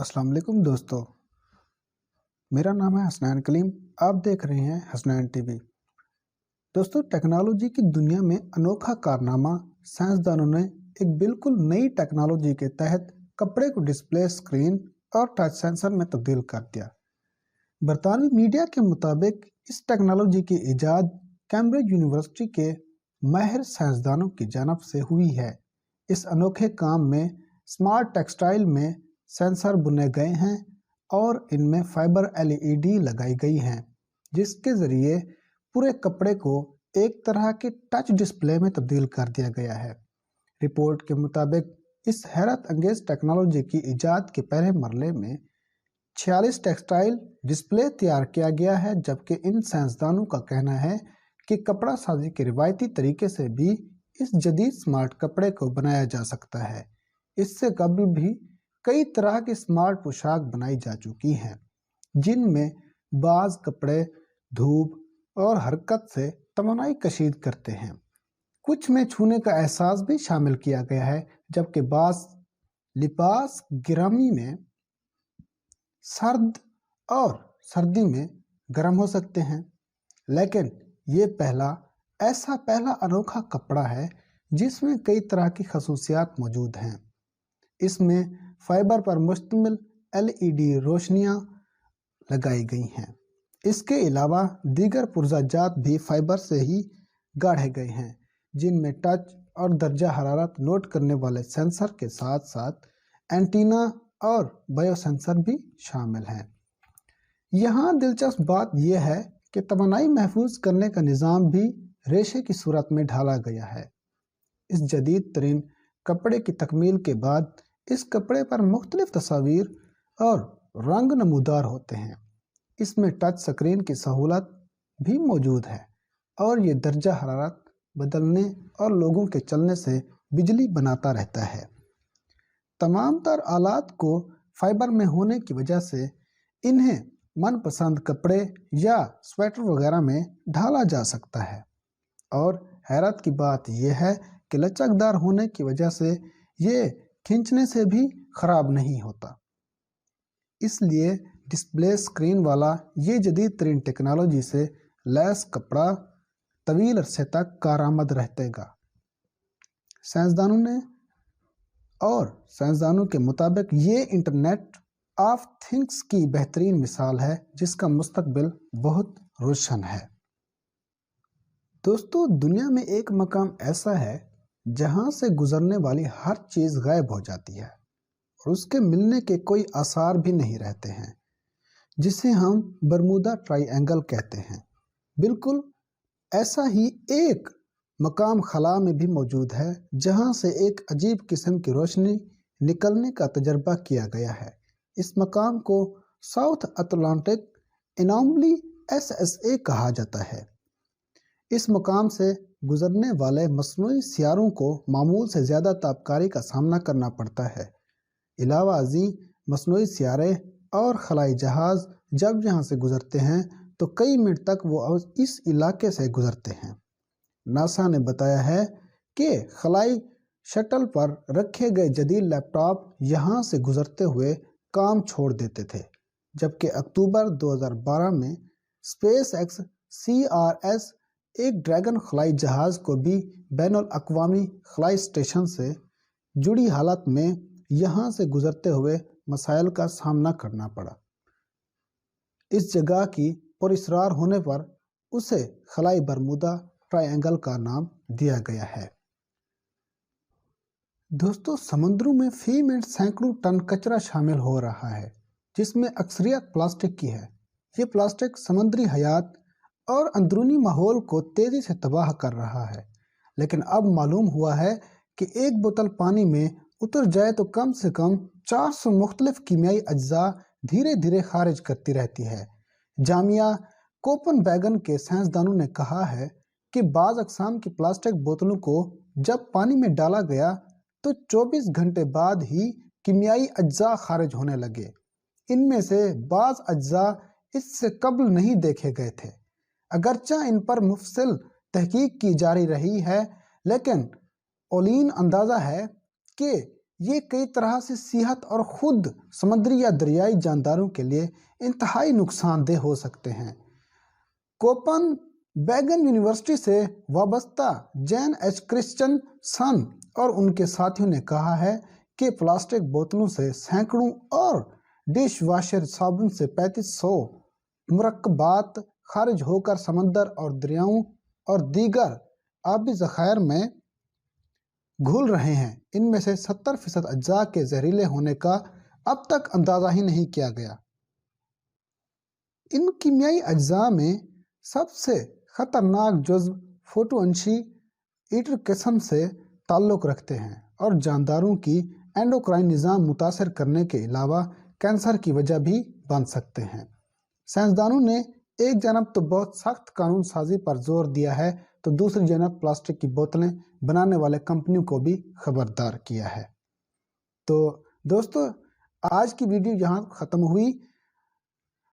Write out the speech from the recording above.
अस्सलाम वालेकुम दोस्तों, मेरा नाम है हसनैन कलीम। आप देख रहे हैं हसनैन टीवी। दोस्तों, टेक्नोलॉजी की दुनिया में अनोखा कारनामा साइंसदानों ने एक बिल्कुल नई टेक्नोलॉजी के तहत कपड़े को डिस्प्ले स्क्रीन और टच सेंसर में तब्दील कर दिया। बरतानवी मीडिया के मुताबिक इस टेक्नोलॉजी की इजाद कैम्ब्रिज यूनिवर्सिटी के माहिर साइंसदानों की जानब से हुई है। इस अनोखे काम में स्मार्ट टेक्सटाइल में सेंसर बुने गए हैं और इनमें फाइबर एलईडी लगाई गई हैं, जिसके ज़रिए पूरे कपड़े को एक तरह के टच डिस्प्ले में तब्दील कर दिया गया है। रिपोर्ट के मुताबिक इस हैरत अंगेज टेक्नोलॉजी की इजाद के पहले मरले में 46 टेक्सटाइल डिस्प्ले तैयार किया गया है, जबकि इन साइंसदानों का कहना है कि कपड़ा साजी के रिवायती तरीके से भी इस जदीद स्मार्ट कपड़े को बनाया जा सकता है। इससे कबल भी कई तरह की स्मार्ट पोशाक बनाई जा चुकी हैं, जिनमें बाज़ कपड़े धूप और हरकत से तवानाई कशीद करते हैं। कुछ में छूने का एहसास भी शामिल किया गया है, जबकि बाज़ लिबास गिरामी में सर्द और सर्दी में गर्म हो सकते हैं। लेकिन ये पहला अनोखा कपड़ा है जिसमें कई तरह की खसूसियात मौजूद हैं। इसमें फाइबर पर मुश्तमिल एलईडी रोशनियां लगाई गई हैं। इसके अलावा दीगर पुर्जाजात भी फाइबर से ही गाढ़े गए हैं, जिनमें टच और दर्जा हरारत नोट करने वाले सेंसर के साथ साथ एंटीना और बायोसेंसर भी शामिल हैं। यहाँ दिलचस्प बात यह है कि तवानाई महफूज करने का निज़ाम भी रेशे की सूरत में ढाला गया है। इस जदीद तरीन कपड़े की तकमील के बाद इस कपड़े पर मुख्तलिफ तस्वीर और रंग नमूदार होते हैं। इसमें टच स्क्रीन की सहूलत भी मौजूद है और ये दर्जा हरारत बदलने और लोगों के चलने से बिजली बनाता रहता है। तमाम तर आलात को फाइबर में होने की वजह से इन्हें मनपसंद कपड़े या स्वेटर वगैरह में ढाला जा सकता है। और हैरत की बात यह है कि लचकदार होने की वजह से ये खींचने से भी ख़राब नहीं होता। इसलिए डिस्प्ले स्क्रीन वाला ये जदीद तरीन टेक्नोलॉजी से लैस कपड़ा तवील अरसे तक कारआमद रहेगा। साइंसदानों के मुताबिक ये इंटरनेट ऑफ थिंग्स की बेहतरीन मिसाल है, जिसका मुस्तकबिल बहुत रोशन है। दोस्तों, दुनिया में एक मकाम ऐसा है जहां से गुजरने वाली हर चीज़ गायब हो जाती है और उसके मिलने के कोई आसार भी नहीं रहते हैं, जिसे हम बरमूदा ट्रायंगल कहते हैं। बिल्कुल ऐसा ही एक मकाम खला में भी मौजूद है, जहां से एक अजीब किस्म की रोशनी निकलने का तजर्बा किया गया है। इस मकाम को साउथ अटलांटिक एनॉमली SSA कहा जाता है। इस मकाम से गुजरने वाले मसनूई सियारों को मामूल से ज़्यादा ताबकारी का सामना करना पड़ता है। इलावा अज़ी मसनूई सियारे और खलाई जहाज़ जब यहाँ से गुजरते हैं तो कई मिनट तक वो इस इलाके से गुजरते हैं। नासा ने बताया है कि खलाई शटल पर रखे गए जदीद लैपटॉप यहाँ से गुजरते हुए काम छोड़ देते थे, जबकि अक्टूबर 2012 में SpaceX CRS एक ड्रैगन खलाई जहाज़ को भी बैनुल अक़वामी खलाई स्टेशन से जुड़ी हालत में यहाँ से गुजरते हुए मसाइल का सामना करना पड़ा। इस जगह की पुरअसरार होने पर उसे खलाई बरमूदा ट्रायंगल का नाम दिया गया है। दोस्तों, समुद्रों में फी मिनट सैकड़ों टन कचरा शामिल हो रहा है, जिसमें अक्सरियत प्लास्टिक की है। ये प्लास्टिक समुद्री हयात और अंदरूनी माहौल को तेज़ी से तबाह कर रहा है। लेकिन अब मालूम हुआ है कि एक बोतल पानी में उतर जाए तो कम से कम 400 मुख्तलिफ कीमियाई अज्जा धीरे धीरे खारिज करती रहती है। जामिया कोपनहेगन के साइंसदानों ने कहा है कि बाज़ अक़साम की प्लास्टिक बोतलों को जब पानी में डाला गया तो 24 घंटे बाद ही कीमियाई अज्जा खारिज होने लगे। इनमें से बाज़ अज्जा इससे कबल नहीं देखे गए थे। अगरचे इन पर मुफस्सिल तहकीक की जारी रही है, लेकिन औलीन अंदाज़ा है कि یہ کئی طرح سے صحت اور خود سمندری یا دریائی جانداروں کے لیے انتہائی نقصان دہ ہو سکتے ہیں۔ کوپن بیگن یونیورسٹی سے وابستہ جین ایچ کرسچن سن اور ان کے ساتھیوں نے کہا ہے کہ پلاسٹک بوتلوں سے سینکڑوں اور ڈش واشر صابن سے 3500 مرکبات خارج ہو کر سمندر اور دریاؤں اور دیگر آبی ذخائر میں گھل رہے ہیں۔ ان میں سے 70% اجزاء کے زہریلے ہونے کا اب تک اندازہ ہی نہیں کیا گیا۔ ان کیمیائی اجزاء میں سب سے خطرناک جزو فوٹو انشی ایٹر قسم سے تعلق رکھتے ہیں اور جانداروں کی اینڈوکرائن نظام متاثر کرنے کے علاوہ کینسر کی وجہ بھی بن سکتے ہیں۔ سائنسدانوں نے ایک جانب تو بہت سخت قانون سازی پر زور دیا ہے تو دوسری جانب پلاسٹک کی بوتلیں بنانے والے کمپنیوں کو بھی خبردار کیا ہے۔ تو دوستو، آج کی ویڈیو یہاں ختم ہوئی۔